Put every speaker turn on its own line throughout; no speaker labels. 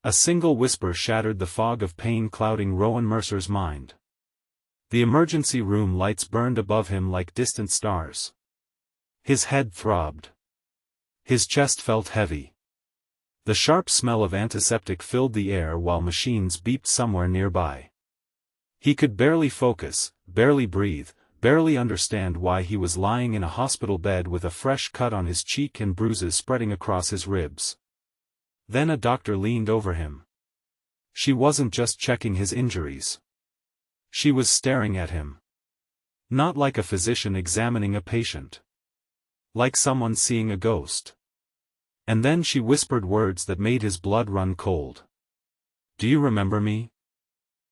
A single whisper shattered the fog of pain clouding Rowan Mercer's mind. The emergency room lights burned above him like distant stars. His head throbbed. His chest felt heavy. The sharp smell of antiseptic filled the air while machines beeped somewhere nearby. He could barely focus, barely breathe, barely understand why he was lying in a hospital bed with a fresh cut on his cheek and bruises spreading across his ribs. Then a doctor leaned over him. She wasn't just checking his injuries. She was staring at him. Not like a physician examining a patient. Like someone seeing a ghost. And then she whispered words that made his blood run cold. "Do you remember me?"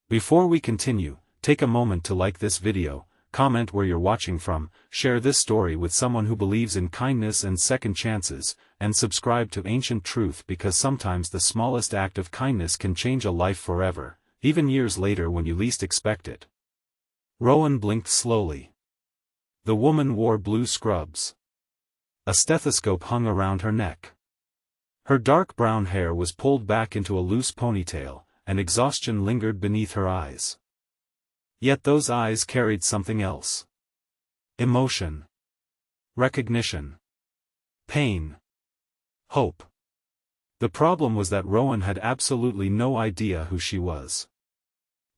Before we continue, take a moment to like this video, comment where you're watching from, share this story with someone who believes in kindness and second chances, and subscribe to Ancient Truth because sometimes the smallest act of kindness can change a life forever, even years later when you least expect it. Rowan blinked slowly. The woman wore blue scrubs. A stethoscope hung around her neck. Her dark brown hair was pulled back into a loose ponytail, and exhaustion lingered beneath her eyes. Yet those eyes carried something else. Emotion. Recognition. Pain. Hope. The problem was that Rowan had absolutely no idea who she was.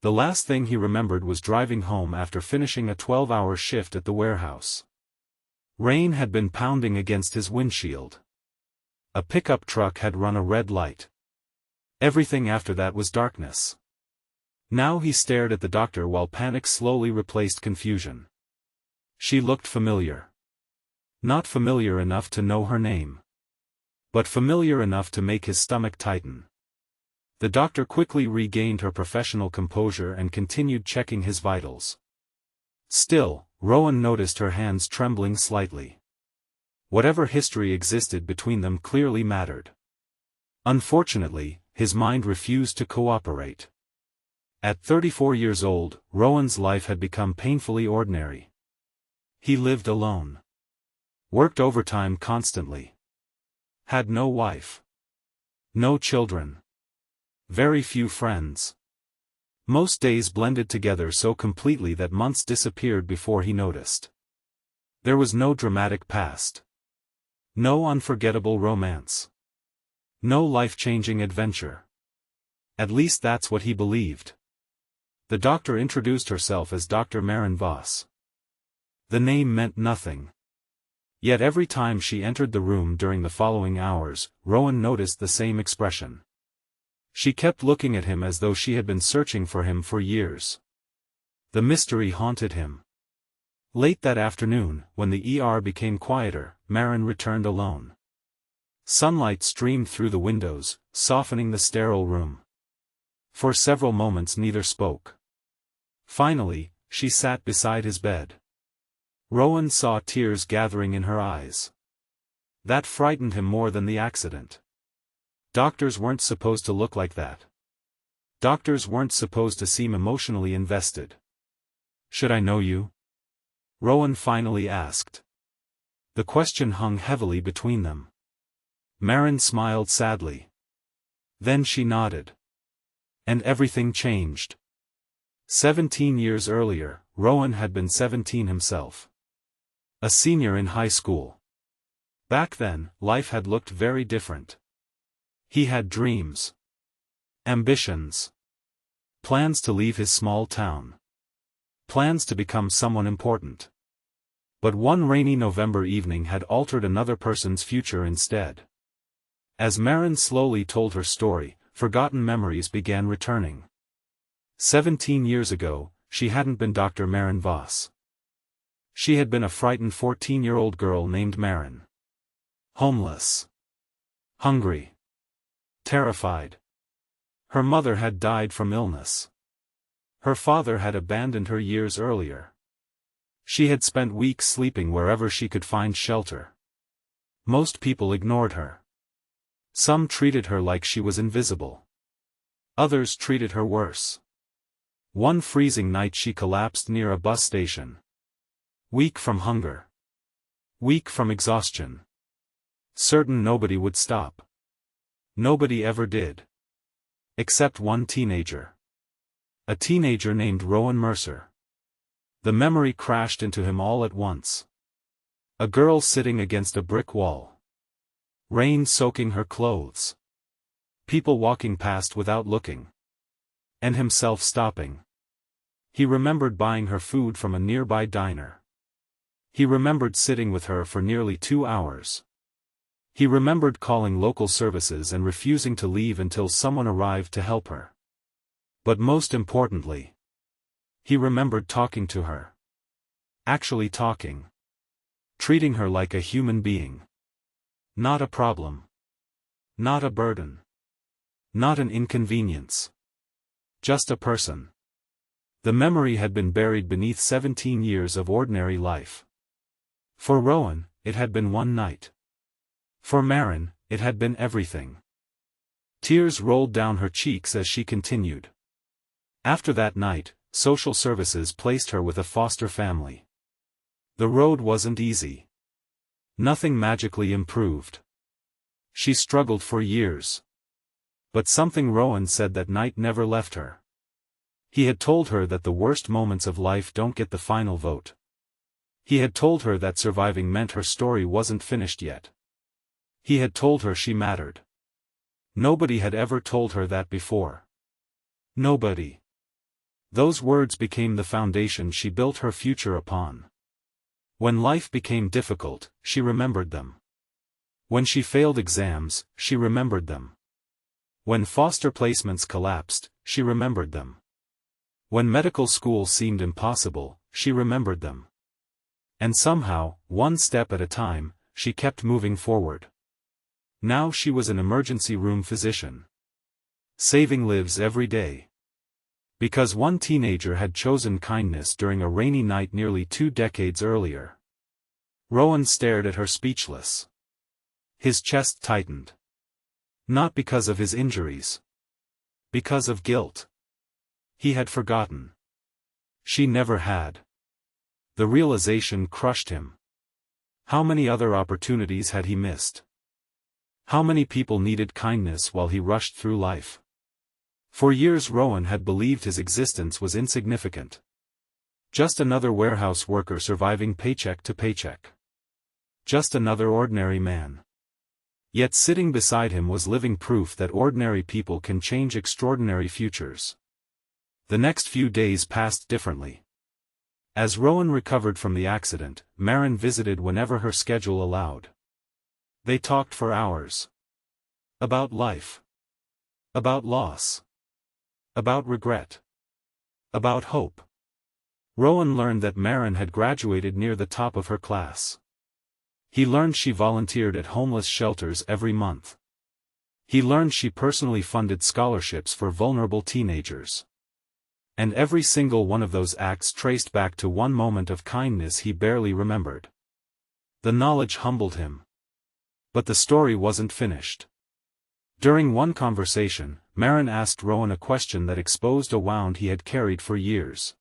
The last thing he remembered was driving home after finishing a 12-hour shift at the warehouse. Rain had been pounding against his windshield. A pickup truck had run a red light. Everything after that was darkness. Now he stared at the doctor while panic slowly replaced confusion. She looked familiar. Not familiar enough to know her name. But familiar enough to make his stomach tighten. The doctor quickly regained her professional composure and continued checking his vitals. Still, Rowan noticed her hands trembling slightly. Whatever history existed between them clearly mattered. Unfortunately, his mind refused to cooperate. At 34 years old, Rowan's life had become painfully ordinary. He lived alone. Worked overtime constantly. Had no wife. No children. Very few friends. Most days blended together so completely that months disappeared before he noticed. There was no dramatic past. No unforgettable romance. No life-changing adventure. At least that's what he believed. The doctor introduced herself as Dr. Maren Voss. The name meant nothing. Yet every time she entered the room during the following hours, Rowan noticed the same expression. She kept looking at him as though she had been searching for him for years. The mystery haunted him. Late that afternoon, when the ER became quieter, Maren returned alone. Sunlight streamed through the windows, softening the sterile room. For several moments neither spoke. Finally, she sat beside his bed. Rowan saw tears gathering in her eyes. That frightened him more than the accident. Doctors weren't supposed to look like that. Doctors weren't supposed to seem emotionally invested. "Should I know you?" Rowan finally asked. The question hung heavily between them. Maren smiled sadly. Then she nodded. And everything changed. 17 years earlier, Rowan had been 17 himself. A senior in high school. Back then, life had looked very different. He had dreams. Ambitions. Plans to leave his small town. Plans to become someone important. But one rainy November evening had altered another person's future instead. As Maren slowly told her story, forgotten memories began returning. 17 years ago, she hadn't been Dr. Maren Voss. She had been a frightened 14-year-old girl named Maren. Homeless. Hungry. Terrified. Her mother had died from illness. Her father had abandoned her years earlier. She had spent weeks sleeping wherever she could find shelter. Most people ignored her. Some treated her like she was invisible. Others treated her worse. One freezing night she collapsed near a bus station. Weak from hunger. Weak from exhaustion. Certain nobody would stop. Nobody ever did. Except one teenager. A teenager named Rowan Mercer. The memory crashed into him all at once. A girl sitting against a brick wall. Rain soaking her clothes. People walking past without looking. And himself stopping. He remembered buying her food from a nearby diner. He remembered sitting with her for nearly 2 hours. He remembered calling local services and refusing to leave until someone arrived to help her. But most importantly, he remembered talking to her. Actually talking. Treating her like a human being. Not a problem. Not a burden. Not an inconvenience. Just a person. The memory had been buried beneath 17 years of ordinary life. For Rowan, it had been one night. For Maren, it had been everything. Tears rolled down her cheeks as she continued. After that night, social services placed her with a foster family. The road wasn't easy. Nothing magically improved. She struggled for years. But something Rowan said that night never left her. He had told her that the worst moments of life don't get the final vote. He had told her that surviving meant her story wasn't finished yet. He had told her she mattered. Nobody had ever told her that before. Nobody. Those words became the foundation she built her future upon. When life became difficult, she remembered them. When she failed exams, she remembered them. When foster placements collapsed, she remembered them. When medical school seemed impossible, she remembered them. And somehow, one step at a time, she kept moving forward. Now she was an emergency room physician. Saving lives every day. Because one teenager had chosen kindness during a rainy night nearly 2 decades earlier. Rowan stared at her speechless. His chest tightened. Not because of his injuries. Because of guilt. He had forgotten. She never had. The realization crushed him. How many other opportunities had he missed? How many people needed kindness while he rushed through life? For years Rowan had believed his existence was insignificant. Just another warehouse worker surviving paycheck to paycheck. Just another ordinary man. Yet sitting beside him was living proof that ordinary people can change extraordinary futures. The next few days passed differently. As Rowan recovered from the accident, Maren visited whenever her schedule allowed. They talked for hours. About life. About loss. About regret. About hope. Rowan learned that Maren had graduated near the top of her class. He learned she volunteered at homeless shelters every month. He learned she personally funded scholarships for vulnerable teenagers. And every single one of those acts traced back to one moment of kindness he barely remembered. The knowledge humbled him. But the story wasn't finished. During one conversation, Maren asked Rowan a question that exposed a wound he had carried for years.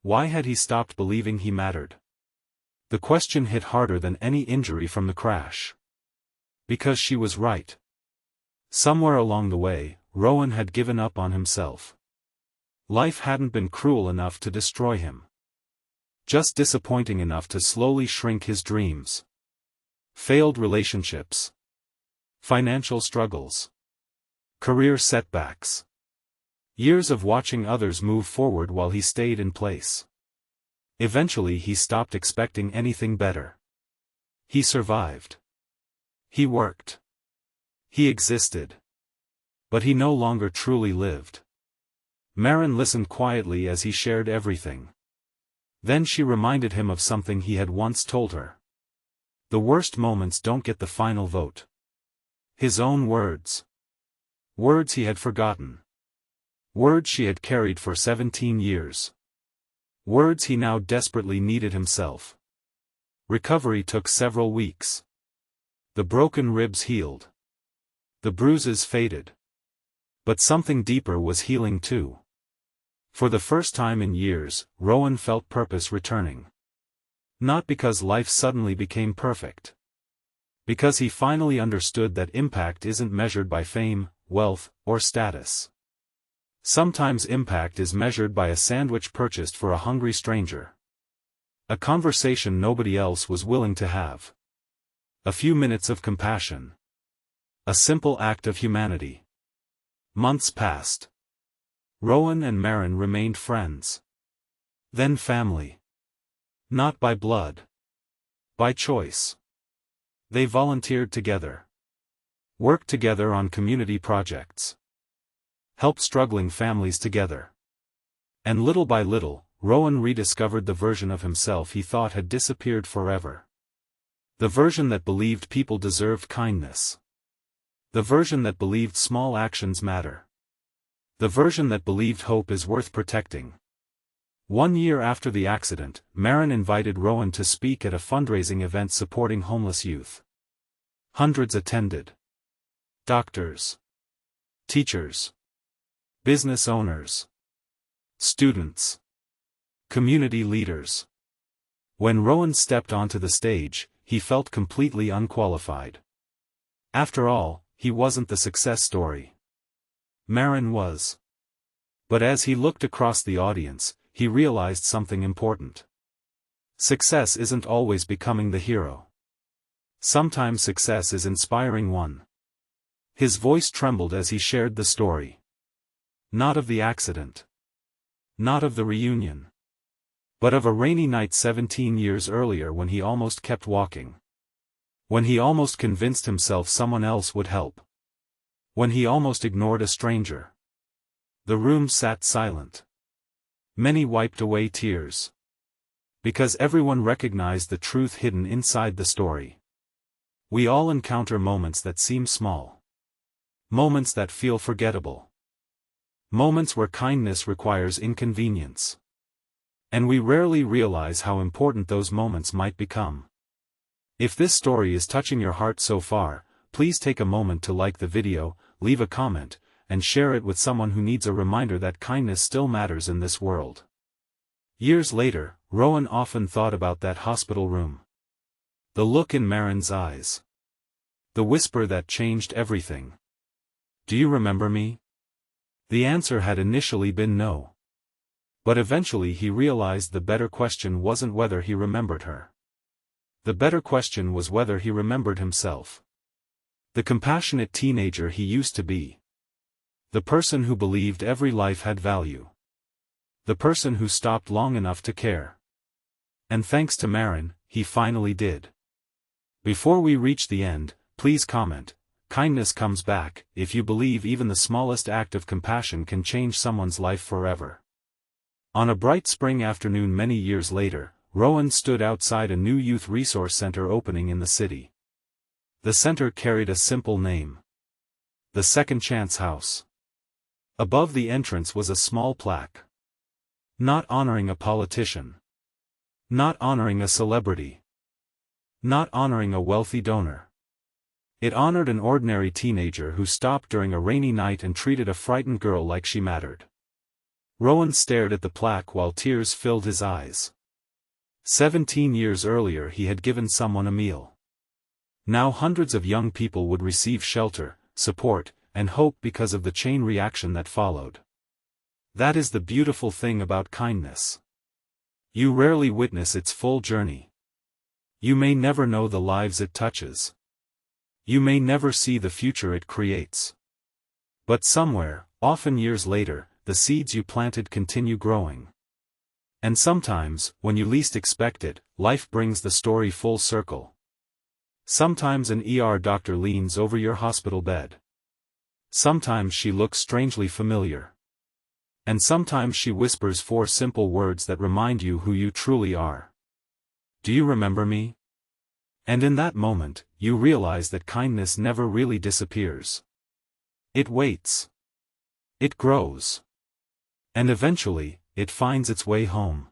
Why had he stopped believing he mattered? The question hit harder than any injury from the crash. Because she was right. Somewhere along the way, Rowan had given up on himself. Life hadn't been cruel enough to destroy him. Just disappointing enough to slowly shrink his dreams. Failed relationships. Financial struggles. Career setbacks. Years of watching others move forward while he stayed in place. Eventually he stopped expecting anything better. He survived. He worked. He existed. But he no longer truly lived. Maren listened quietly as he shared everything. Then she reminded him of something he had once told her. The worst moments don't get the final vote. His own words. Words he had forgotten. Words she had carried for 17 years. Words he now desperately needed himself. Recovery took several weeks. The broken ribs healed. The bruises faded. But something deeper was healing too. For the first time in years, Rowan felt purpose returning. Not because life suddenly became perfect. Because he finally understood that impact isn't measured by fame, wealth, or status. Sometimes impact is measured by a sandwich purchased for a hungry stranger. A conversation nobody else was willing to have. A few minutes of compassion. A simple act of humanity. Months passed. Rowan and Maren remained friends. Then family. Not by blood. By choice. They volunteered together. Worked together on community projects. Helped struggling families together. And little by little, Rowan rediscovered the version of himself he thought had disappeared forever. The version that believed people deserved kindness. The version that believed small actions matter. The version that believed hope is worth protecting. 1 year after the accident, Maren invited Rowan to speak at a fundraising event supporting homeless youth. Hundreds attended. Doctors. Teachers. Business owners. Students. Community leaders. When Rowan stepped onto the stage, he felt completely unqualified. After all, he wasn't the success story. Maren was. But as he looked across the audience, he realized something important. Success isn't always becoming the hero. Sometimes success is inspiring one. His voice trembled as he shared the story. Not of the accident. Not of the reunion. But of a rainy night 17 years earlier when he almost kept walking. When he almost convinced himself someone else would help. When he almost ignored a stranger. The room sat silent. Many wiped away tears. Because everyone recognized the truth hidden inside the story. We all encounter moments that seem small. Moments that feel forgettable. Moments where kindness requires inconvenience. And we rarely realize how important those moments might become. If this story is touching your heart so far, please take a moment to like the video, leave a comment, and share it with someone who needs a reminder that kindness still matters in this world. Years later, Rowan often thought about that hospital room. The look in Maren's eyes. The whisper that changed everything. "Do you remember me?" The answer had initially been no. But eventually he realized the better question wasn't whether he remembered her. The better question was whether he remembered himself. The compassionate teenager he used to be. The person who believed every life had value. The person who stopped long enough to care. And thanks to Maren, he finally did. Before we reach the end, please comment, "Kindness comes back," if you believe even the smallest act of compassion can change someone's life forever. On a bright spring afternoon many years later, Rowan stood outside a new youth resource center opening in the city. The center carried a simple name. The Second Chance House. Above the entrance was a small plaque. Not honoring a politician. Not honoring a celebrity. Not honoring a wealthy donor. It honored an ordinary teenager who stopped during a rainy night and treated a frightened girl like she mattered. Rowan stared at the plaque while tears filled his eyes. 17 years earlier he had given someone a meal. Now hundreds of young people would receive shelter, support, and hope because of the chain reaction that followed. That is the beautiful thing about kindness. You rarely witness its full journey. You may never know the lives it touches. You may never see the future it creates. But somewhere, often years later, the seeds you planted continue growing. And sometimes, when you least expect it, life brings the story full circle. Sometimes an ER doctor leans over your hospital bed. Sometimes she looks strangely familiar. And sometimes she whispers 4 simple words that remind you who you truly are. "Do you remember me?" And in that moment, you realize that kindness never really disappears. It waits. It grows. And eventually, it finds its way home.